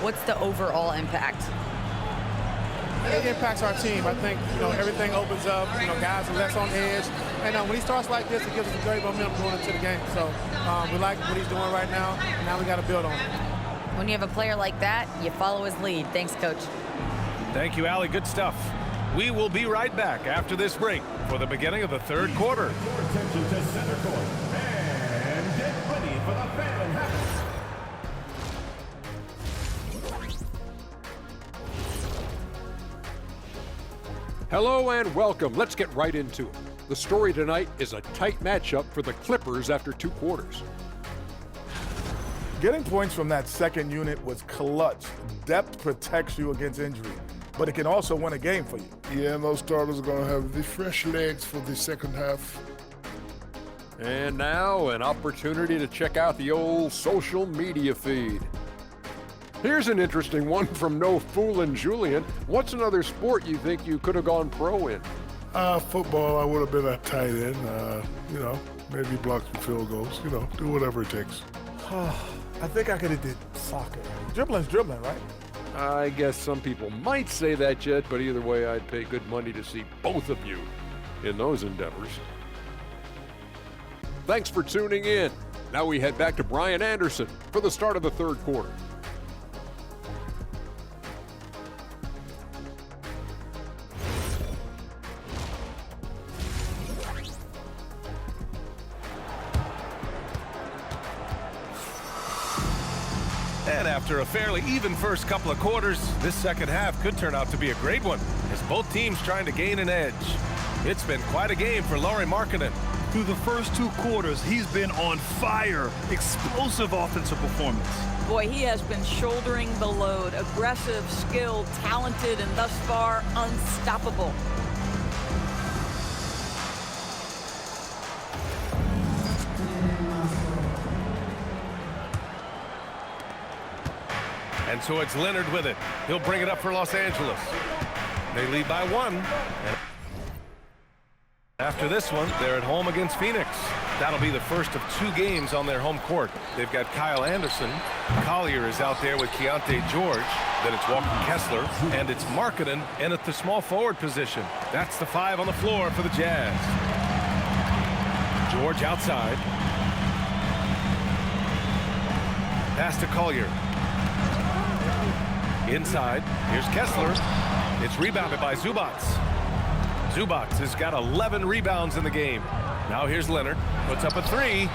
What's the overall impact? It impacts our team. I think, everything opens up. Guys are less on edge. And when he starts like this, it gives us a great momentum going into the game. So we like what he's doing right now. And now we got to build on it. When you have a player like that, you follow his lead. Thanks, Coach. Thank you, Allie. Good stuff. We will be right back after this break for the beginning of the third quarter. Your attention to center court. And get ready for the fan and habit. Hello and welcome. Let's get right into it. The story tonight is a tight matchup for the Clippers after 2 quarters. Getting points from that second unit was clutch. Depth protects you against injury, but it can also win a game for you. Yeah, and those starters are going to have the fresh legs for the second half. And now an opportunity to check out the old social media feed. Here's an interesting one from No Foolin' Julian. What's another sport you think you could have gone pro in? Football, I would have been a tight end. Maybe block some field goals. Do whatever it takes. I think I could have did soccer. Dribbling's dribbling, right? I guess some people might say that, Jet, but either way, I'd pay good money to see both of you in those endeavors. Thanks for tuning in. Now we head back to Brian Anderson for the start of the third quarter. And after a fairly even first couple of quarters, this second half could turn out to be a great one, as both teams trying to gain an edge. It's been quite a game for Lauri Markkanen. Through the first 2 quarters, he's been on fire. Explosive offensive performance. Boy, he has been shouldering the load. Aggressive, skilled, talented, and thus far, unstoppable. And so it's Leonard with it. He'll bring it up for Los Angeles. They lead by 1. And after this one, they're at home against Phoenix. That'll be the first of 2 games on their home court. They've got Kyle Anderson. Collier is out there with Keontae George. Then it's Walker Kessler. And it's Markkanen in at the small forward position. That's the 5 on the floor for the Jazz. George outside. Pass to Collier. Inside, here's Kessler. It's rebounded by Zubac. Zubac has got 11 rebounds in the game. Now here's Leonard, puts up a 3.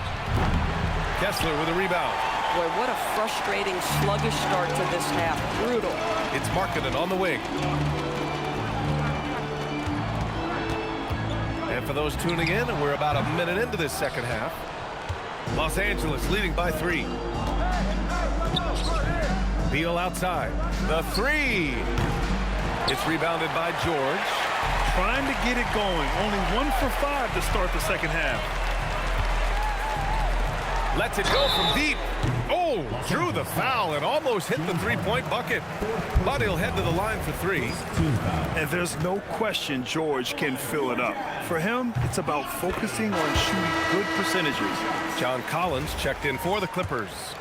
Kessler with a rebound. Boy, what a frustrating, sluggish start to this half. Brutal. It's Markkanen on the wing. And for those tuning in, we're about a minute into this second half. Los Angeles leading by 3. Beal outside. The 3. It's rebounded by George. Trying to get it going. Only 1 for 5 to start the second half. Lets it go from deep. Oh, drew the foul and almost hit the 3-point bucket. But he'll head to the line for 3. And there's no question George can fill it up. For him, it's about focusing on shooting good percentages. John Collins checked in for the Clippers.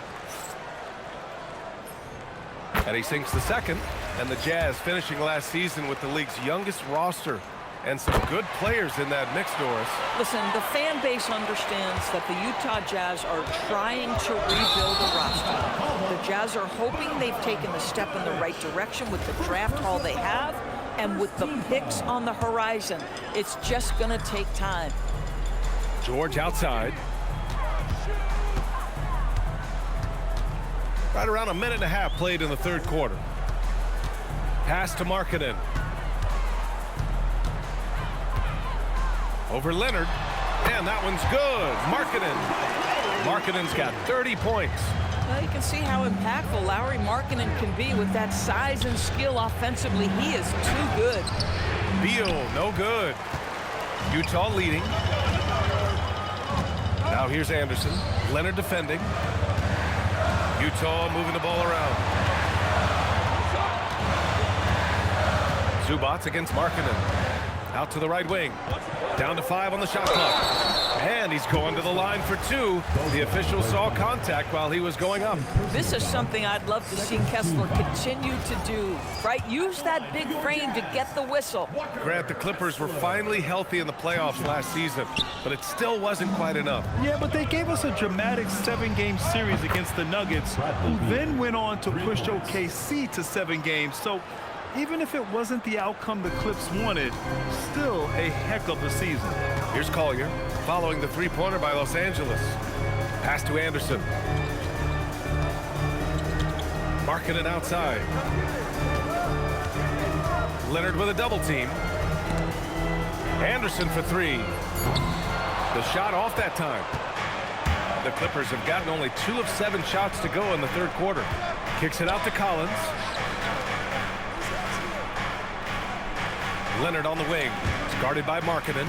And he sinks the second. And the Jazz finishing last season with the league's youngest roster. And some good players in that mix, Doris. Listen, the fan base understands that the Utah Jazz are trying to rebuild a roster. The Jazz are hoping they've taken a step in the right direction with the draft haul they have and with the picks on the horizon. It's just going to take time. George outside. Right around a minute and a half played in the third quarter. Pass to Markkanen. Over Leonard. And that one's good. Markkanen's got 30 points. Well, you can see how impactful Lauri Markkanen can be with that size and skill offensively. He is too good. Beal, no good. Utah leading. Now here's Anderson. Leonard defending. Utah moving the ball around. Zubac against Markkanen. Out to the right wing. Down to 5 on the shot clock. And he's going to the line for two. The official saw contact while he was going up. This is something I'd love to see Kessler continue to do, right? Use that big frame to get the whistle. Grant, the Clippers were finally healthy in the playoffs last season, but it still wasn't quite enough. Yeah, but they gave us a dramatic 7-game series against the Nuggets, who then went on to push OKC to 7 games. So even if it wasn't the outcome the Clips wanted, still a heck of a season. Here's Collier, following the three-pointer by Los Angeles. Pass to Anderson. Markkanen outside. Leonard with a double team. Anderson for three. The shot off that time. The Clippers have gotten only 2 of 7 shots to go in the third quarter. Kicks it out to Collins. Leonard on the wing. It's guarded by Markkanen.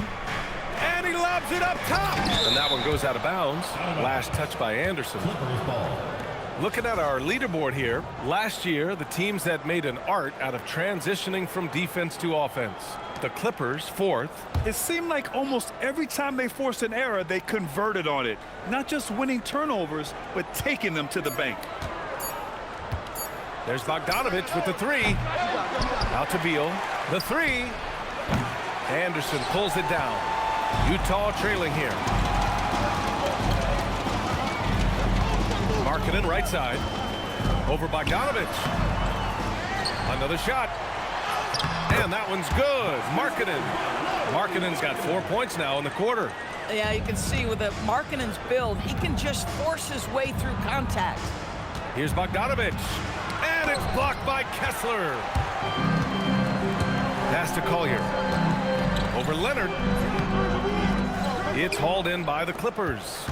And he lobs it up top. And that one goes out of bounds. Last touch by Anderson. Looking at our leaderboard here, last year, the teams that made an art out of transitioning from defense to offense. The Clippers, 4th. It seemed like almost every time they forced an error, they converted on it. Not just winning turnovers, but taking them to the bank. There's Bogdanovich with the three. Out to Beal. The three. Anderson pulls it down. Utah trailing here. Markkanen right side. Over Bogdanovich. Another shot. And that one's good. Markkanen's got 4 points now in the quarter. Yeah, you can see with Markkanen's build, he can just force his way through contact. Here's Bogdanovich. And it's blocked by Kessler. Pass to Collier. Over Leonard. It's hauled in by the Clippers.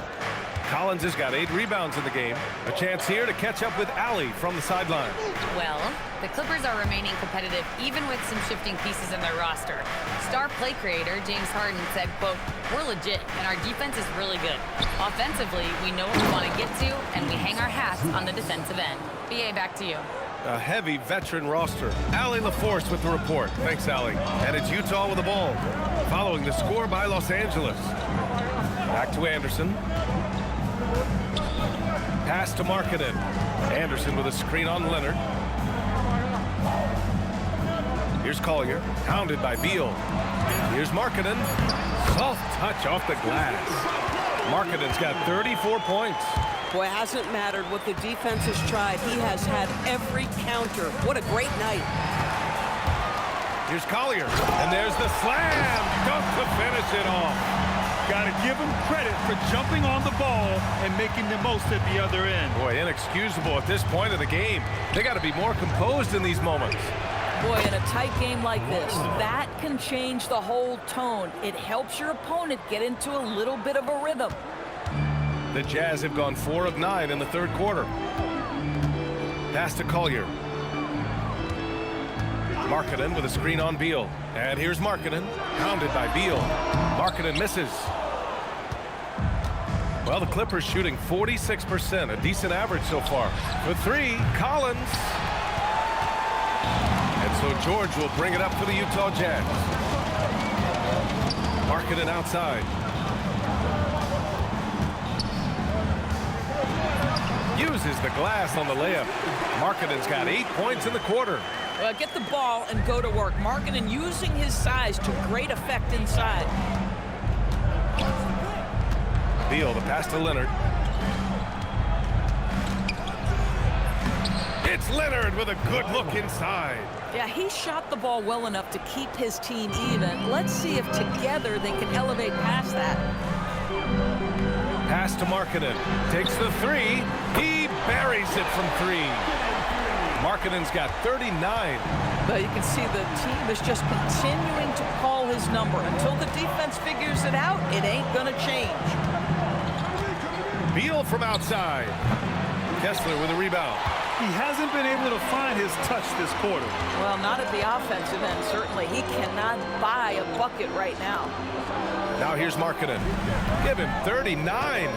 Collins has got 8 rebounds in the game. A chance here to catch up with Allie from the sideline. Well, the Clippers are remaining competitive even with some shifting pieces in their roster. Star play creator James Harden said, quote, "We're legit and our defense is really good. Offensively, we know what we want to get to and we hang our hats on the defensive end." BA, back to you. A heavy veteran roster. Allie LaForce with the report. Thanks, Allie. And it's Utah with the ball. Following the score by Los Angeles. Back to Anderson. Pass to Markkanen. Anderson with a screen on Leonard. Here's Collier. Hounded by Beal. Here's Markkanen. Soft touch off the glass. Markkanen's got 34 points. Boy, it hasn't mattered what the defense has tried. He has had every counter. What a great night. Here's Collier. And there's the slam. Dunk to finish it off. Got to give him credit for jumping on the ball and making the most at the other end. Boy, inexcusable at this point of the game. They got to be more composed in these moments. Boy, in a tight game like this, that can change the whole tone. It helps your opponent get into a little bit of a rhythm. The Jazz have gone 4 of 9 in the third quarter. Pass to Collier. Markkanen with a screen on Beal. And here's Markkanen, hounded by Beal. Markkanen misses. Well, the Clippers shooting 46%, a decent average so far. For three, Collins. And so George will bring it up for the Utah Jazz. Markkanen outside. Uses the glass on the layup. Markkanen's got 8 points in the quarter. Well, get the ball and go to work. Markkanen using his size to great effect inside. Beal, the pass to Leonard. It's Leonard with a good look inside. Yeah, he shot the ball well enough to keep his team even. Let's see if together they can elevate past that. Pass to Markkanen. Takes the three. He buries it from 3. Markkanen's got 39. But you can see the team is just continuing to call his number. Until the defense figures it out, it ain't going to change. Beal from outside. Kessler with a rebound. He hasn't been able to find his touch this quarter. Well, not at the offensive end, certainly. He cannot buy a bucket right now. Now here's Markkanen. Give him 39.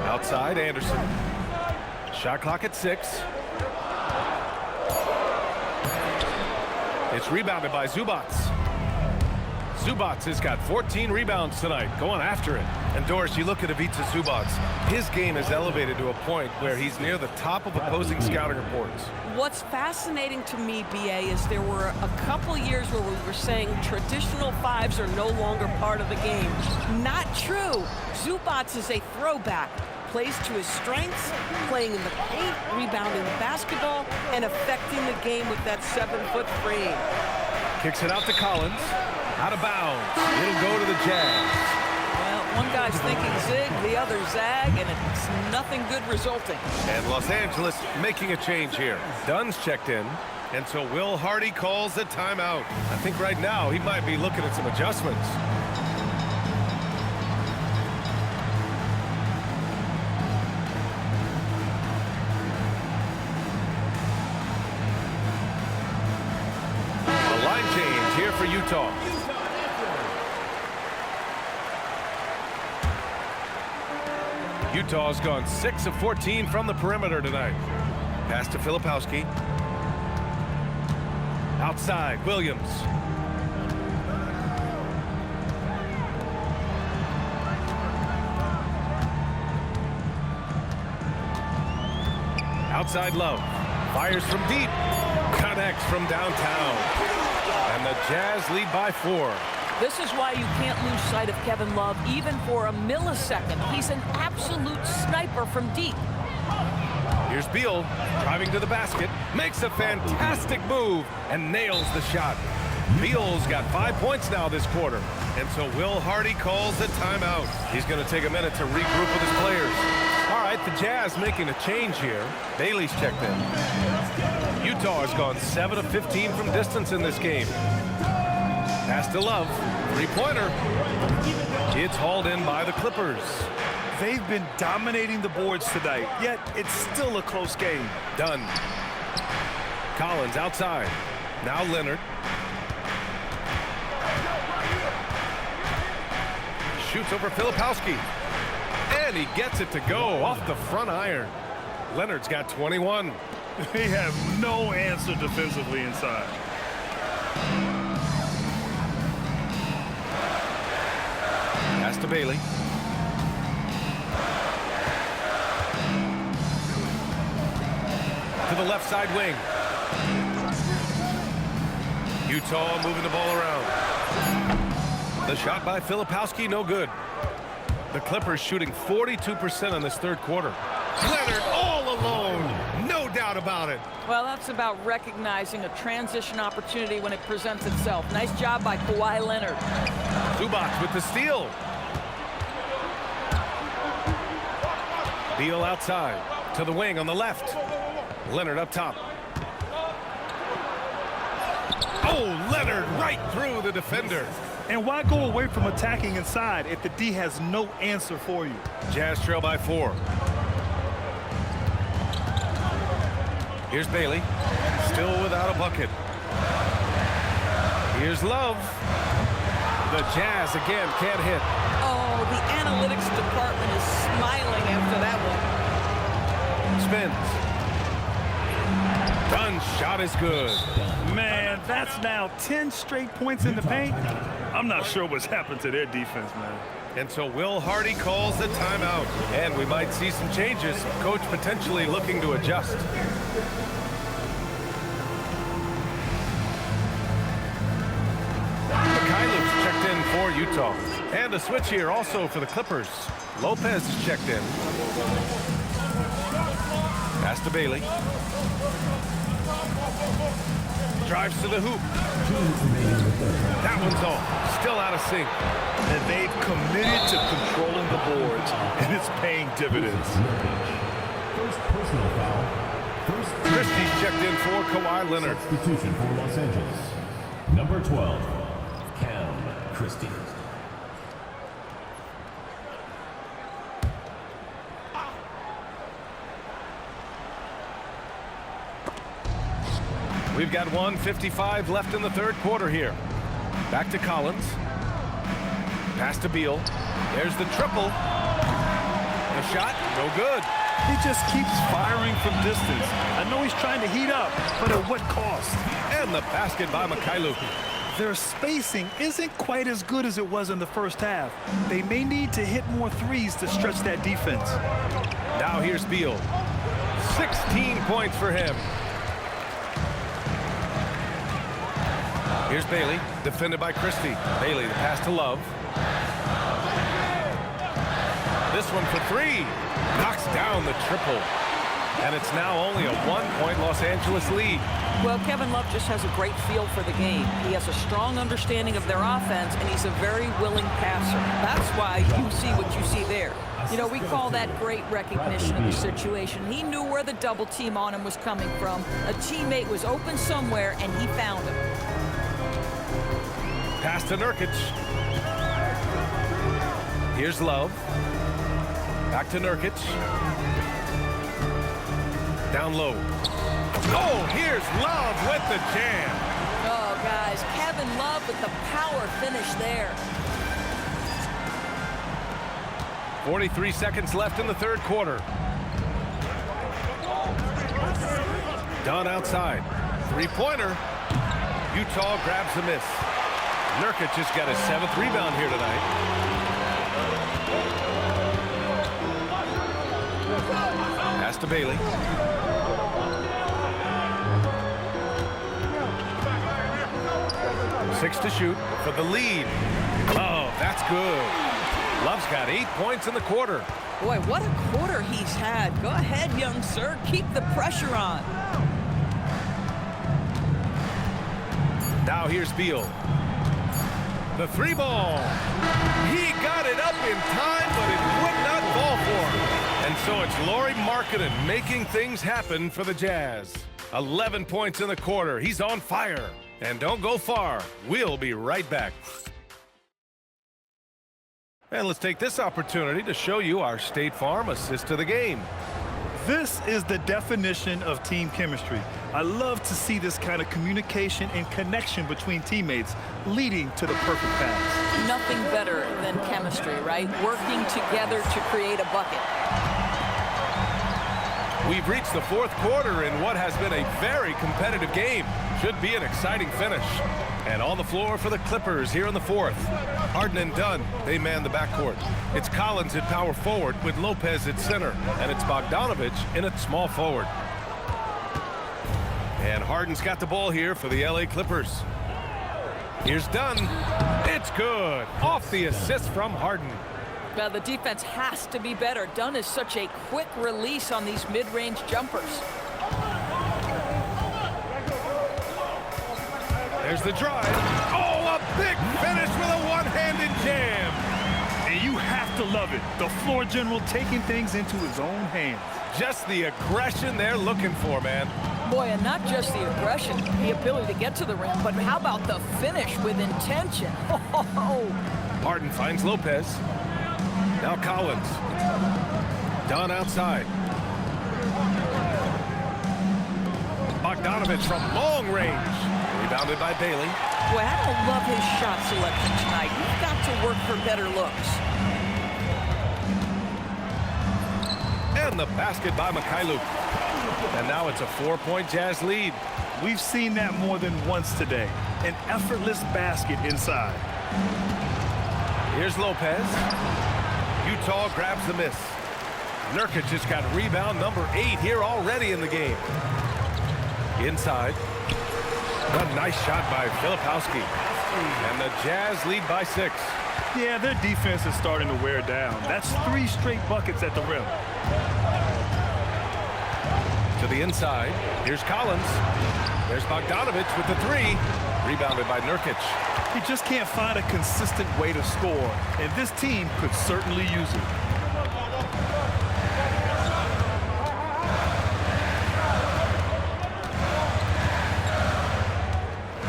Outside, Anderson. Shot clock at 6. It's rebounded by Zubats. Zubac has got 14 rebounds tonight, going after it. And Doris, you look at Ivica Zubac, his game is elevated to a point where he's near the top of opposing scouting reports. What's fascinating to me, BA, is there were a couple years where we were saying traditional fives are no longer part of the game. Not true. Zubac is a throwback. Plays to his strengths, playing in the paint, rebounding the basketball, and affecting the game with that 7-foot frame. Kicks it out to Collins. Out of bounds. It'll go to the Jazz. Well, one guy's thinking zig, the other zag, and it's nothing good resulting. And Los Angeles making a change here. Dunn's checked in, and so Will Hardy calls a timeout. I think right now he might be looking at some adjustments. The line change here for Utah. Utah's gone 6 of 14 from the perimeter tonight. Pass to Filipowski. Outside, Williams. Outside Love. Fires from deep. Connects from downtown. And the Jazz lead by 4. This is why you can't lose sight of Kevin Love even for a millisecond. He's an absolute sniper from deep. Here's Beal driving to the basket, makes a fantastic move, and nails the shot. Beal's got 5 points now this quarter, and so Will Hardy calls a timeout. He's going to take a minute to regroup with his players. All right, the Jazz making a change here. Bailey's checked in. Utah has gone 7 of 15 from distance in this game. Pass to Love. Three-pointer. It's hauled in by the Clippers. They've been dominating the boards tonight, yet it's still a close game. Done. Collins outside. Now Leonard. Shoots over Filipowski. And he gets it to go off the front iron. Leonard's got 21. They have no answer defensively inside. Pass to Bailey. To the left side wing. Utah moving the ball around. The shot by Filipowski, no good. The Clippers shooting 42% in this third quarter. Leonard all alone, no doubt about it. Well, that's about recognizing a transition opportunity when it presents itself. Nice job by Kawhi Leonard. Zubac with the steal. Beal outside to the wing on the left. Leonard up top. Oh, Leonard right through the defender. And why go away from attacking inside if the D has no answer for you? Jazz trail by 4. Here's Bailey, still without a bucket. Here's Love. The Jazz again can't hit. Oh, the analytics department is smiling after that one. Spins. Dunn's shot is good. Man, that's now 10 straight points in the paint. I'm not sure what's happened to their defense, man. And so Will Hardy calls the timeout. And we might see some changes. Coach potentially looking to adjust. Mikhailov's checked in for Utah. And a switch here also for the Clippers. Lopez is checked in. Pass to Bailey. Drives to the hoop. That one's off. Still out of sync. And they've committed to controlling the boards, and it's paying dividends. First personal foul. Christie's checked in for Kawhi Leonard. Substitution for Los Angeles. Number 12, Cam Christie. We've got 1:55 left in the third quarter here. Back to Collins. Pass to Beal. There's the triple. The shot, no good. He just keeps firing from distance. I know he's trying to heat up, but at what cost? And the basket by Mikhailuk. Their spacing isn't quite as good as it was in the first half. They may need to hit more threes to stretch that defense. Now here's Beal. 16 points for him. Here's Bailey, defended by Christie. Bailey, the pass to Love. This one for three. Knocks down the triple. And it's now only a 1-point Los Angeles lead. Well, Kevin Love just has a great feel for the game. He has a strong understanding of their offense, and he's a very willing passer. That's why you see what you see there. You know, we call that great recognition of the situation. He knew where the double team on him was coming from. A teammate was open somewhere, and he found him. Pass to Nurkic. Here's Love. Back to Nurkic. Down low. Oh, here's Love with the jam. Oh, guys, Kevin Love with the power finish there. 43 seconds left in the third quarter. Dunn outside. Three-pointer. Utah grabs the miss. Nurkic just got his 7th rebound here tonight. Pass to Bailey. Six to shoot for the lead. Oh, that's good. Love's got 8 points in the quarter. Boy, what a quarter he's had. Go ahead, young sir. Keep the pressure on. Now here's Beal. The three ball. He got it up in time, but it would not fall for him. And so it's Lauri Markkanen making things happen for the Jazz. 11 points in the quarter. He's on fire. And don't go far. We'll be right back. And let's take this opportunity to show you our State Farm assist to the game. This is the definition of team chemistry. I love to see this kind of communication and connection between teammates leading to the perfect pass. Nothing better than chemistry, right? Working together to create a bucket. We've reached the fourth quarter in what has been a very competitive game. Should be an exciting finish. And on the floor for the Clippers here in the fourth. Harden and Dunn, they man the backcourt. It's Collins at power forward with Lopez at center. And it's Bogdanovich in at small forward. And Harden's got the ball here for the LA Clippers. Here's Dunn. It's good. Off the assist from Harden. Now, the defense has to be better. Dunn is such a quick release on these mid-range jumpers. There's the drive. Oh, a big finish with a one-handed jam. And you have to love it. The floor general taking things into his own hands. Just the aggression they're looking for, man. Boy, and not just the aggression, the ability to get to the rim, but how about the finish with intention? Oh. Harden finds Lopez. Now Collins. Dunn outside. Bogdanovich from long range. Rebounded by Bailey. Boy, I don't love his shot selection tonight. He's got to work for better looks. And the basket by Mikhailuk. And now it's a 4-point Jazz lead. We've seen that more than once today. An effortless basket inside. Here's Lopez. Utah grabs the miss. Nurkic just got rebound number 8 here already in the game. Inside. A nice shot by Filipowski. And the Jazz lead by 6. Yeah, their defense is starting to wear down. That's 3 straight buckets at the rim. To the inside. Here's Collins. There's Bogdanovich with the 3. Rebounded by Nurkic. He just can't find a consistent way to score, and this team could certainly use it.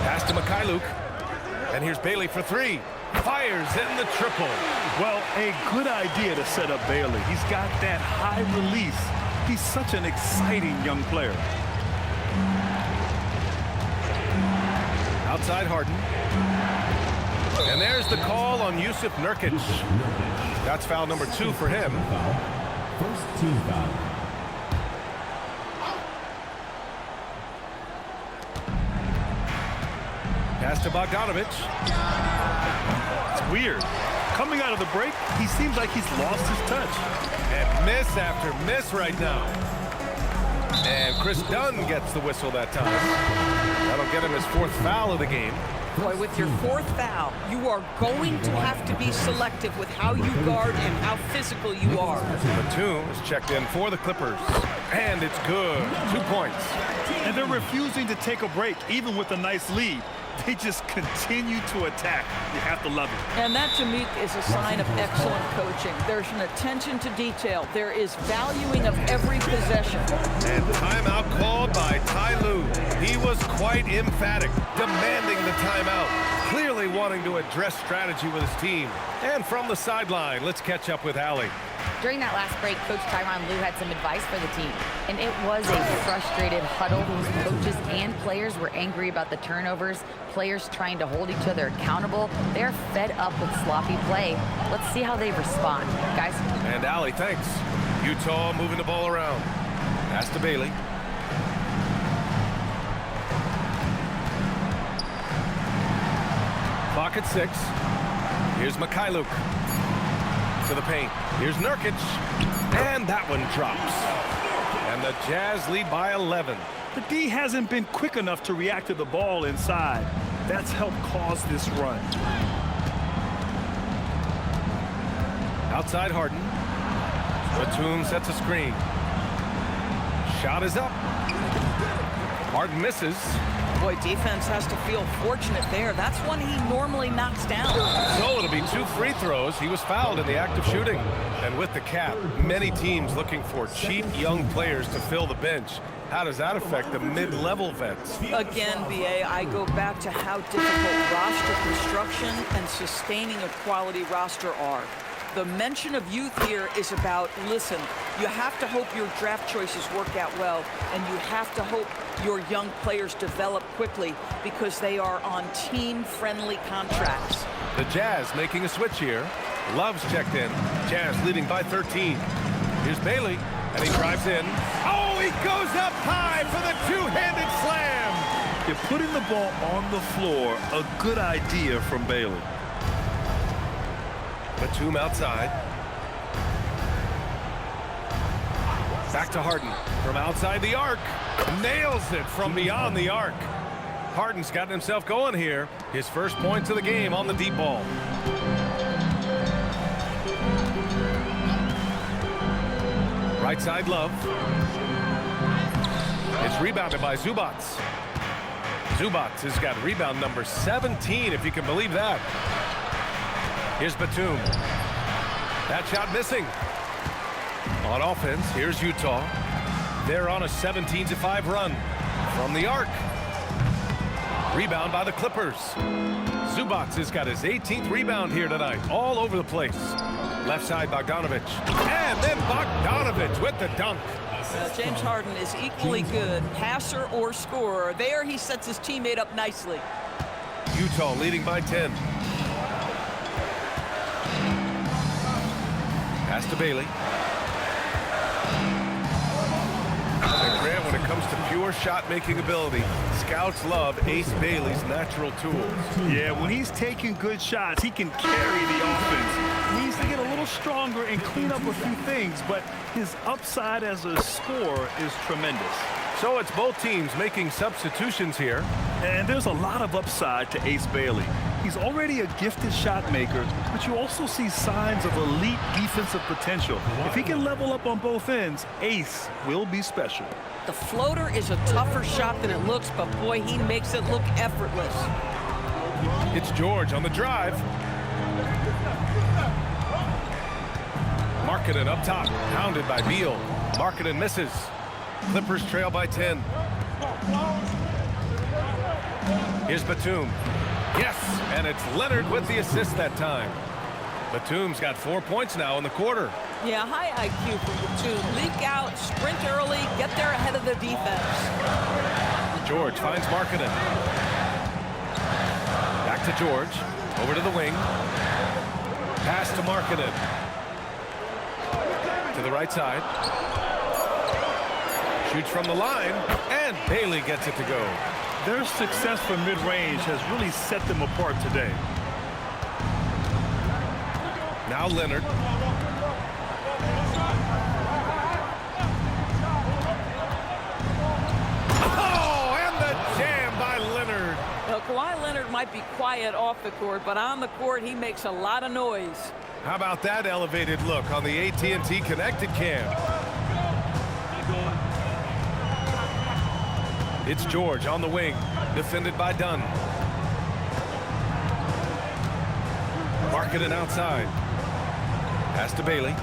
Pass to Mikhailuk. And here's Bailey for 3. Fires in the triple. Well, a good idea to set up Bailey. He's got that high release. He's such an exciting young player. Outside Harden. And there's the call on Jusuf Nurkic. That's foul number 2 for him. First team foul. Pass to Bogdanovich. It's weird. Coming out of the break, he seems like he's lost his touch. And miss after miss right now. And Chris Dunn gets the whistle that time. That'll get him his 4th foul of the game. Boy, with your 4th foul, you are going to have to be selective with how you guard and how physical you are. Batum is checked in for the Clippers. And it's good. 2 points. And they're refusing to take a break, even with a nice lead. They just continue to attack. You have to love it. And that, to me, is a sign of excellent coaching. There's an attention to detail. There is valuing of every possession. And timeout called by Ty Lue. He was quite emphatic, demanding the timeout, clearly wanting to address strategy with his team. And from the sideline, let's catch up with Allie. During that last break, Coach Tyronn Lue had some advice for the team, and it was a frustrated huddle. Coaches and players were angry about the turnovers, players trying to hold each other accountable. They're fed up with sloppy play. Let's see how they respond, guys. And Allie, thanks. Utah moving the ball around. Pass to Bailey. Clock at 6. Here's Mikhailuk to the paint. Here's Nurkic. And that one drops. And the Jazz lead by 11. The D hasn't been quick enough to react to the ball inside. That's helped cause this run. Outside Harden. Batum sets a screen. Shot is up. Harden misses. Boy, defense has to feel fortunate there. That's one he normally knocks down. So it'll be 2 free throws. He was fouled in the act of shooting. And with the cap, many teams looking for cheap young players to fill the bench. How does that affect the mid-level vets? Again, BA, I go back to how difficult roster construction and sustaining a quality roster are. The mention of youth here is about, listen, you have to hope your draft choices work out well, and you have to hope your young players develop quickly because they are on team-friendly contracts. The Jazz making a switch here. Love's checked in. Jazz leading by 13. Here's Bailey, and he drives in. Oh, he goes up high for the two-handed slam. You're putting the ball on the floor, a good idea from Bailey. Batum outside. Back to Harden from outside the arc. Nails it from beyond the arc. Harden's gotten himself going here. His first points of the game on the deep ball. Right side Love. It's rebounded by Zubats. Zubats has got rebound number 17, if you can believe that. Here's Batum. That shot missing. On offense, here's Utah. They're on a 17-5 run from the arc. Rebound by the Clippers. Zubats has got his 18th rebound here tonight, all over the place. Left side, Bogdanovich. And then Bogdanovich with the dunk. James Harden is equally good, passer or scorer. There he sets his teammate up nicely. Utah leading by 10. Pass to Bailey. And Grant, when it comes to pure shot-making ability, scouts love Ace Bailey's natural tools. Yeah, when he's taking good shots, he can carry the offense. He needs to get a little stronger and clean up a few things, but his upside as a scorer is tremendous. So it's both teams making substitutions here. And there's a lot of upside to Ace Bailey. He's already a gifted shot maker, but you also see signs of elite defensive potential. If he can level up on both ends, Ace will be special. The floater is a tougher shot than it looks, but boy, he makes it look effortless. It's George on the drive. Markkanen up top, pounded by Beal. Markkanen misses. Clippers trail by 10. Here's Batum. Yes, and it's Leonard with the assist that time. Batum's got 4 points now in the quarter. Yeah, high IQ from Batum. Leak out, sprint early, get there ahead of the defense. George finds Markkanen. Back to George. Over to the wing. Pass to Markkanen. To the right side. Shoots from the line, and Bailey gets it to go. Their success from mid-range has really set them apart today. Now Leonard. Oh, and the jam by Leonard. Well, Kawhi Leonard might be quiet off the court, but on the court, he makes a lot of noise. How about that elevated look on the AT&T Connected Cam? It's George on the wing, defended by Dunn. Markkanen outside. Pass to Bailey.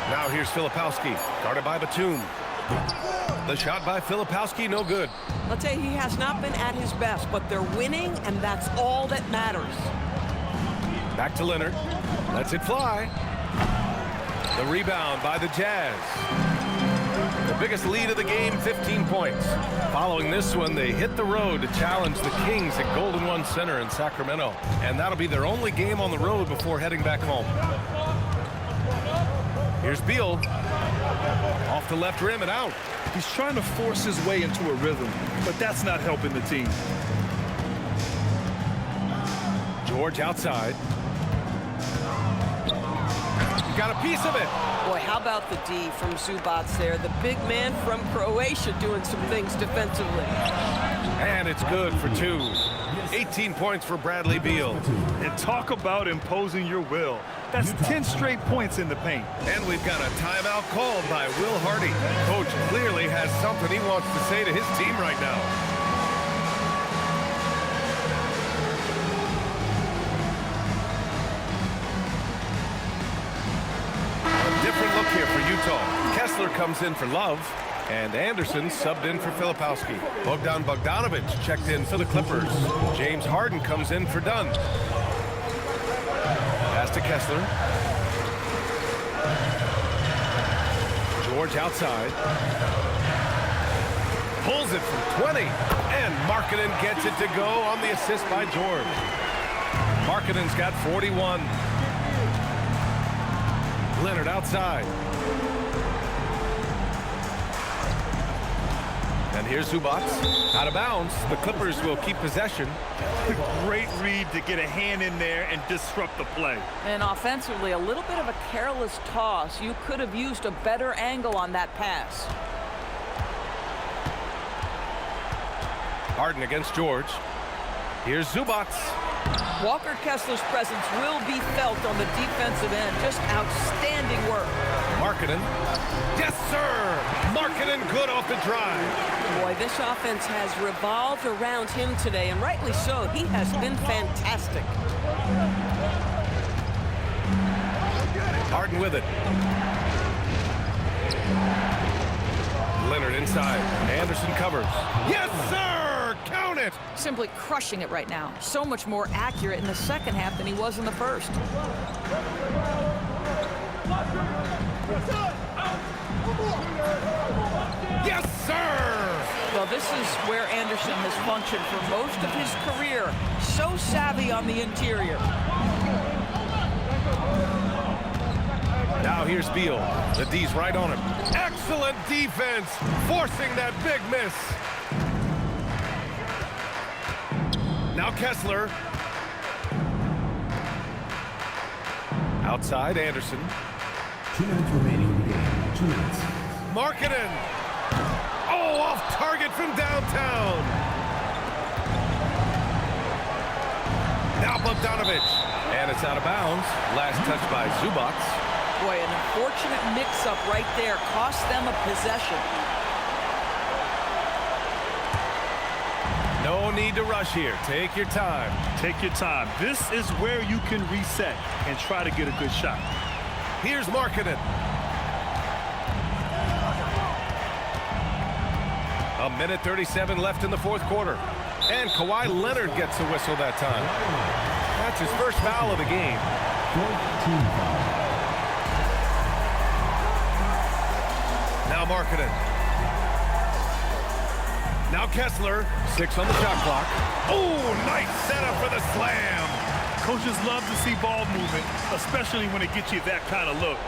Now here's Filipowski, guarded by Batum. The shot by Filipowski, no good. I'll tell you, he has not been at his best, but they're winning, and that's all that matters. Back to Leonard. Lets it fly. The rebound by the Jazz. The biggest lead of the game, 15 points. Following this one, they hit the road to challenge the Kings at Golden One Center in Sacramento. And that'll be their only game on the road before heading back home. Here's Beal. Off the left rim and out. He's trying to force his way into a rhythm, but that's not helping the team. George outside. He got a piece of it. Boy, how about the D from Zubac there? The big man from Croatia doing some things defensively. And it's good for two. 18 points for Bradley Beal. And talk about imposing your will. That's 10 straight points in the paint. And we've got a timeout called by Will Hardy. Coach clearly has something he wants to say to his team right now. A different look here for Utah. Kessler comes in for Love. And Anderson subbed in for Filipowski. Bogdan Bogdanovic checked in for the Clippers. James Harden comes in for Dunn. Pass to Kessler. George outside. Pulls it from 20. And Markkanen gets it to go on the assist by George. Markkanen's got 41. Leonard outside. And here's Zubac, out of bounds. The Clippers will keep possession. Great read to get a hand in there and disrupt the play. And offensively, a little bit of a careless toss. You could have used a better angle on that pass. Harden against George. Here's Zubac. Walker Kessler's presence will be felt on the defensive end. Just outstanding work. Markkanen. Yes, sir! Markkanen good off the drive. Boy, this offense has revolved around him today, and rightly so. He has been fantastic. Harden with it. Leonard inside. Anderson covers. Yes, sir! Count it! Simply crushing it right now. So much more accurate in the second half than he was in the first. Yes, sir! Well, this is where Anderson has functioned for most of his career. So savvy on the interior. Now here's Beal. The D's right on him. Excellent defense, forcing that big miss. Now Kessler. Outside, Anderson. 2 minutes remaining in the game. 2 minutes. Markkanen. Oh, off target from downtown. Now Bogdanovic. And it's out of bounds. Last touch by Zubac. Boy, an unfortunate mix-up right there cost them a possession. No need to rush here. Take your time. Take your time. This is where you can reset and try to get a good shot. Here's Markkanen. A minute 37 left in the fourth quarter. And Kawhi Leonard gets a whistle that time. That's his first foul of the game. 14 foul. Now Markkanen. Now Kessler. 6 on the shot clock. Oh, nice setup for the slam. Coaches love to see ball movement, especially when it gets you that kind of look.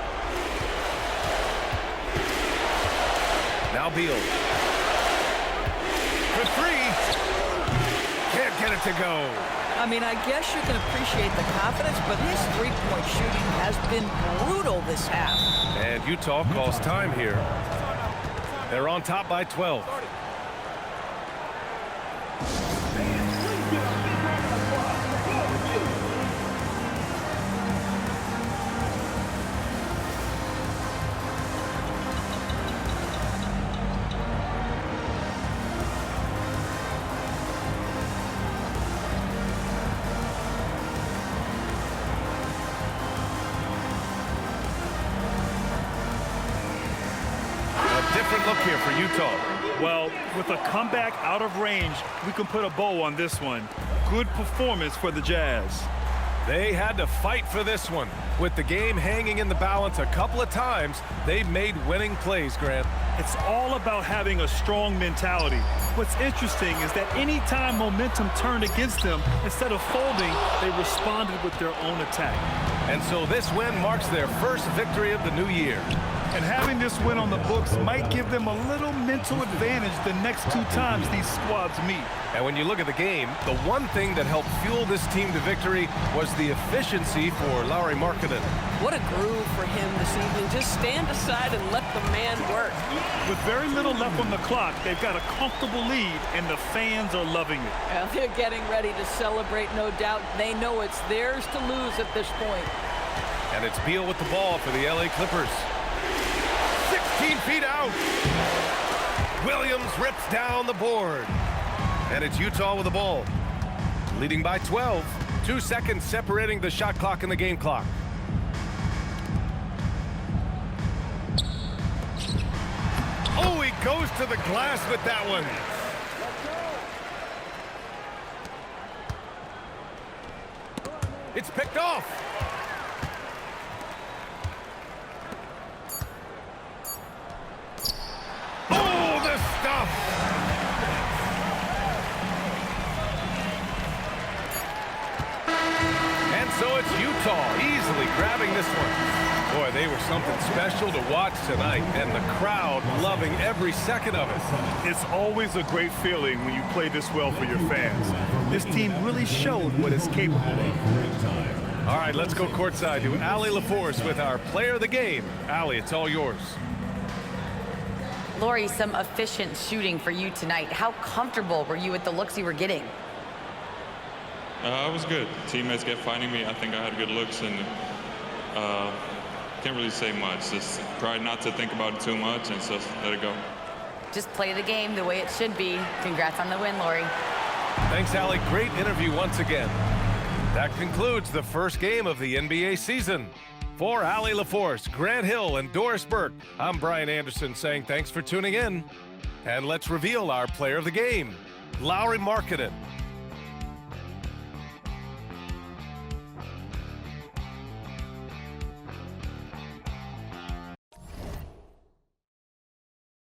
Now Beal. for three. Can't get it to go. I mean, I guess you can appreciate the confidence, but his three-point shooting has been brutal this half. And Utah calls time here. They're on top by 12. Different look here for Utah. Well, with a comeback out of range, we can put a bow on this one. Good performance for the Jazz. They had to fight for this one. With the game hanging in the balance a couple of times, they made winning plays, Grant. It's all about having a strong mentality. What's interesting is that any time momentum turned against them, instead of folding, they responded with their own attack. And so this win marks their first victory of the new year. And having this win on the books might give them a little mental advantage the next two times these squads meet. And when you look at the game, the one thing that helped fuel this team to victory was the efficiency for Lauri Markkanen. What a groove for him this evening. Just stand aside and let the man work. With very little left on the clock, they've got a comfortable lead, and the fans are loving it. Well, they're getting ready to celebrate, no doubt. They know it's theirs to lose at this point. And it's Beal with the ball for the LA Clippers. 16 feet out. Williams rips down the board. And it's Utah with the ball. Leading by 12. 2 seconds separating the shot clock and the game clock. Oh, he goes to the glass with that one. It's picked off. Oh, the stuff. And so it's Utah easily grabbing this one. Boy, they were something special to watch tonight, and the crowd loving every second of it. It's always a great feeling when you play this well for your fans. This team really showed what it's capable of. All right, let's go courtside to Allie LaForce with our player of the game. Allie, it's all yours. Lori, some efficient shooting for you tonight. How comfortable were you with the looks you were getting? I was good. Teammates kept finding me. I think I had good looks, and can't really say much. Just try not to think about it too much and just let it go. Just play the game the way it should be. Congrats on the win, Lori. Thanks, Allie. Great interview once again. That concludes the first game of the NBA season. For Allie LaForce, Grant Hill, and Doris Burke, I'm Brian Anderson saying thanks for tuning in. And let's reveal our player of the game, Lauri Markkanen.